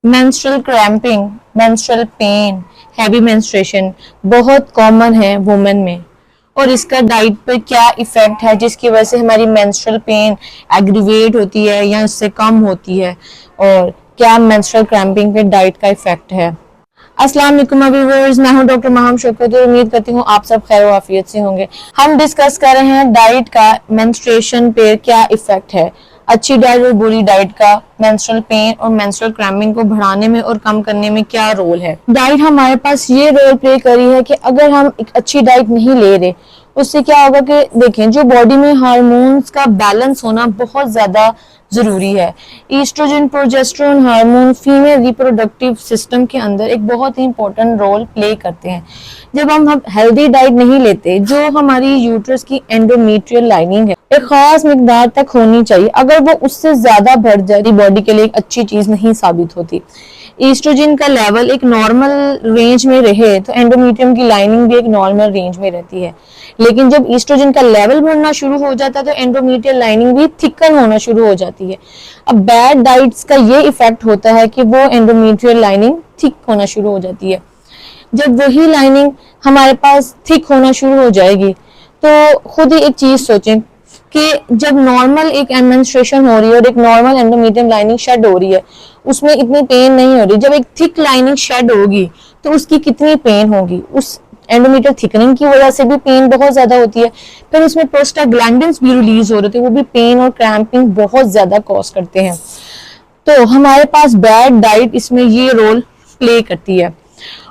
Menstrual cramping, menstrual pain, heavy menstruation बहुत common है women में। और इसका डाइट पर क्या इफेक्ट है जिसकी वजह से हमारी मेंस्ट्रुअल पेन एग्रीवेट होती है या उससे कम होती है, और क्या मेंस्ट्रुअल क्रैम्पिंग पे डाइट का इफेक्ट है। अस्सलाम वालेकुम व्यूअर्स, मैं हूं डॉक्टर महम शौकत और उम्मीद करती हूं आप सब खैर आफियत से होंगे। हम डिस्कस कर रहे हैं डाइट का मेंस्ट्रुएशन पे क्या इफेक्ट है, अच्छी डाइट और बुरी डाइट का मेंस्ट्रुअल पेन और मेंस्ट्रुअल क्रैम्पिंग को बढ़ाने में और कम करने में क्या रोल है। डाइट हमारे पास ये रोल प्ले करी है कि अगर हम एक अच्छी डाइट नहीं ले रहे, उससे क्या होगा कि देखें, जो बॉडी में हार्मोन्स का बैलेंस होना बहुत ज्यादा जरूरी है। Estrogen progesterone hormone female reproductive system के अंदर एक बहुत ही इंपॉर्टेंट रोल प्ले करते हैं। जब हम हेल्दी डाइट नहीं लेते, जो हमारी यूट्रस की एंडोमेट्रियल लाइनिंग है एक खास मिकदार तक होनी चाहिए, अगर वो उससे ज्यादा बढ़ जाए बॉडी के लिए एक अच्छी चीज नहीं साबित होती। ईस्ट्रोजन का लेवल एक नॉर्मल रेंज में रहे तो एंडोमेट्रियम की लाइनिंग भी एक नॉर्मल रेंज में रहती है, लेकिन जब ईस्ट्रोजन का लेवल बढ़ना शुरू हो जाता है तो एंडोमेट्रियल लाइनिंग भी थिकन होना शुरू हो जाती है। अब बैड डाइट्स का ये इफेक्ट होता है कि वो एंडोमेट्रियल लाइनिंग थिक होना शुरू हो जाती है। जब वही लाइनिंग हमारे पास थिक होना शुरू हो जाएगी तो खुद ही एक चीज सोचें कि जब नॉर्मल एक मेंस्ट्रुएशन हो रही है और एक नॉर्मल एंडोमेट्रियम लाइनिंग शेड हो रही है, उसमें इतनी पेन नहीं हो रही। जब एक थिक लाइनिंग शेड होगी तो उसकी कितनी पेन होगी, उस एंडोमेट्रियल थिकनिंग की वजह से भी पेन बहुत ज्यादा होती है। फिर उसमें प्रोस्टाग्लैंडिन्स भी रिलीज हो रहे थे, वो भी पेन और क्रैम्पिंग बहुत ज्यादा कॉज करते हैं। तो हमारे पास बैड डाइट इसमें ये रोल प्ले करती है।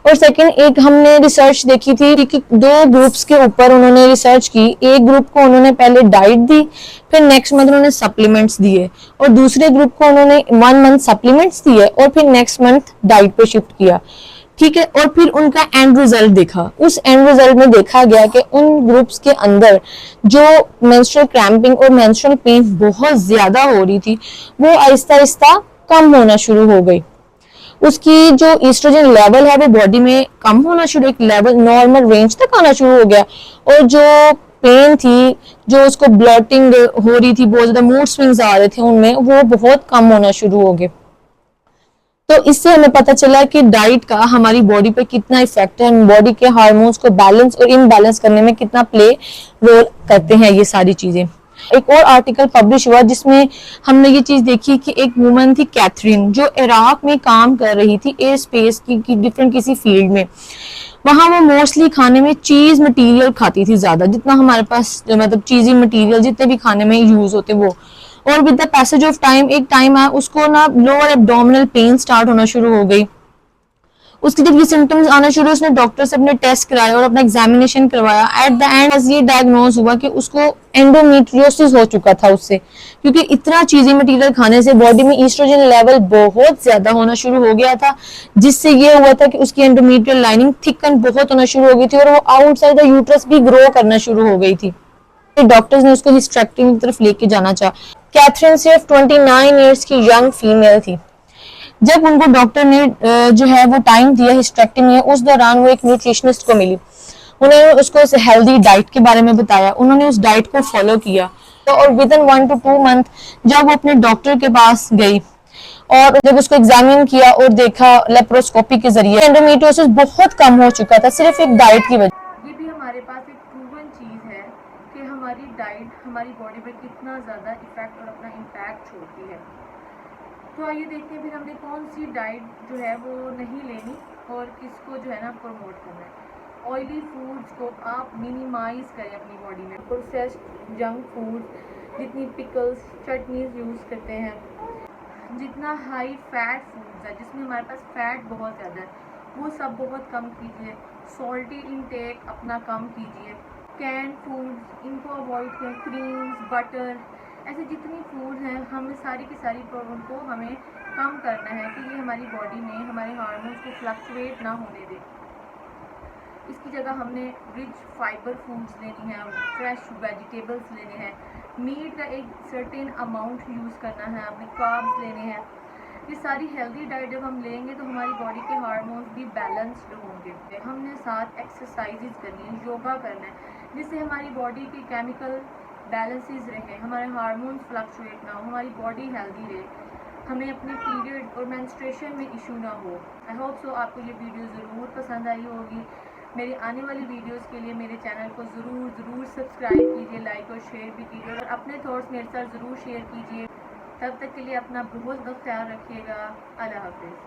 और सेकंड, एक हमने रिसर्च देखी थी कि दो ग्रुप्स के ऊपर उन्होंने रिसर्च की। एक ग्रुप को उन्होंने पहले डाइट दी, फिर नेक्स्ट मंथ उन्होंने सप्लीमेंट्स दिए, और दूसरे ग्रुप को उन्होंने 1 मंथ सप्लीमेंट्स दिए और फिर नेक्स्ट मंथ डाइट पे शिफ्ट किया। ठीक है, और फिर उनका एंड रिजल्ट देखा। उस एंड रिजल्ट में देखा गया कि उन ग्रुप्स के अंदर जो मेंस्ट्रुअल क्रैम्पिंग और मेंस्ट्रुअल पेन बहुत ज्यादा हो रही थी, वो आहिस्ता आहिस्ता कम होना शुरू हो गई। उसकी जो ईस्ट्रोजन लेवल है वो बॉडी में कम होना शुरू, एक लेवल नॉर्मल रेंज तक आना शुरू हो गया। और जो पेन थी, जो उसको ब्लॉटिंग हो रही थी, बहुत ज्यादा मूड स्विंग्स आ रहे थे उनमें, वो बहुत कम होना शुरू हो गए। तो इससे हमें पता चला कि डाइट का हमारी बॉडी पे कितना इफेक्ट है, बॉडी के हार्मोन्स को बैलेंस और इनबैलेंस करने में कितना प्ले रोल करते हैं ये सारी चीजें। एक और आर्टिकल पब्लिश हुआ जिसमें हमने ये चीज देखी कि एक वुमन थी कैथरीन, जो इराक में काम कर रही थी एयर स्पेस की डिफरेंट किसी फील्ड में। वहां वो मोस्टली खाने में चीज मटेरियल खाती थी ज्यादा, जितना हमारे पास मतलब चीजी मटेरियल जितने भी खाने में यूज होते वो। और with the passage of time एक टाइम आया उसको ना लोअर एब्डोमिनल पेन स्टार्ट होना शुरू हो गई। उसके जब ये सिम्टम्स आना शुरू, उसने डॉक्टर से अपने टेस्ट कराए और अपना एग्जामिनेशन करवाया। एट द एंड ये डायग्नोज हुआ कि उसको एंडोमेट्रियोसिस हो चुका था उससे, क्योंकि इतना चीजी मटेरियल खाने से बॉडी में ईस्ट्रोजन लेवल बहुत ज्यादा होना शुरू हो गया था, जिससे ये हुआ था कि उसकी एंडोमेट्रियल लाइनिंग थिकन बहुत होना शुरू हो गई थी और वो आउटसाइड द यूट्रस भी ग्रो करना शुरू हो गई थी। डॉक्टर्स ने उसको हिस्टेरेक्टोमी की तरफ लेके जाना चाहा। कैथरीन सिर्फ 29 ईयर्स की यंग फीमेल थी। जब उनको डॉक्टर ने जो है वो टाइम दिया हिस्टेरेक्टोमी, उस दौरान वो एक न्यूट्रिशनिस्ट को मिली। उन्होंने उसको हेल्दी डाइट के बारे में बताया, उन्होंने उस डाइट को फॉलो किया। तो और विद इन 1 to 2 मंथ जब वो अपने डॉक्टर के पास गई और जब उसको एग्जामिन किया और देखा लेप्रोस्कोपी के जरिए, एंडोमेट्रियोसिस बहुत कम हो चुका था सिर्फ एक डाइट की वजह। ये भी हमारे पास एक प्रूवन चीज़ है कि हमारी डाइट हमारी बॉडी पर कितना ज़्यादा इफेक्ट और अपना इम्पैक्ट छोड़ती है। तो आइए देखते हैं फिर हमने कौन सी डाइट जो है वो नहीं लेनी और किसको जो है ना प्रमोट करना है। ऑयली फूड्स को आप मिनिमाइज़ करें अपनी बॉडी में। प्रोसेस्ड जंक फूड, जितनी पिकल्स चटनीज़ यूज़ करते हैं, जितना हाई फैट फूड्स है जिसमें हमारे पास फैट बहुत ज़्यादा है, वो सब बहुत कम कीजिए। सॉल्टी इनटेक अपना कम कीजिए। कैन फूड्स इनको अवॉइड करें। क्रीम्स, बटर, ऐसे जितनी फूड हैं हमें सारी की सारी प्रॉब्लम को हमें कम करना है कि ये हमारी बॉडी में हमारे हार्मोन्स को फ्लक्चुएट ना होने दे। इसकी जगह हमने रिच फाइबर फूड्स लेनी है, फ्रेश वेजिटेबल्स लेने हैं, मीट का एक सर्टेन अमाउंट यूज़ करना है, आपने कार्ब्स लेने हैं। ये सारी हेल्दी डाइट जब हम लेंगे तो हमारी बॉडी के हार्मोन्स भी बैलेंस्ड होंगे। हमने साथ एक्सरसाइजेज करनी है, योगा करना है, जिससे हमारी बॉडी के केमिकल बैलेंसेस रहें, हमारे हार्मोन्स फ्लक्चुएट ना हो, हमारी बॉडी हेल्दी रहे। हमें अपने पीरियड और मेंस्ट्रुएशन में इशू ना हो। आई होप सो आपको ये वीडियो ज़रूर पसंद आई होगी। मेरी आने वाली वीडियोस के लिए मेरे चैनल को ज़रूर सब्सक्राइब कीजिए, लाइक और शेयर भी कीजिए और अपने थॉट्स मेरे साथ ज़रूर शेयर कीजिए। तब तक के लिए अपना बहुत ख्याल रखिएगा। अल्लाह हाफिज़।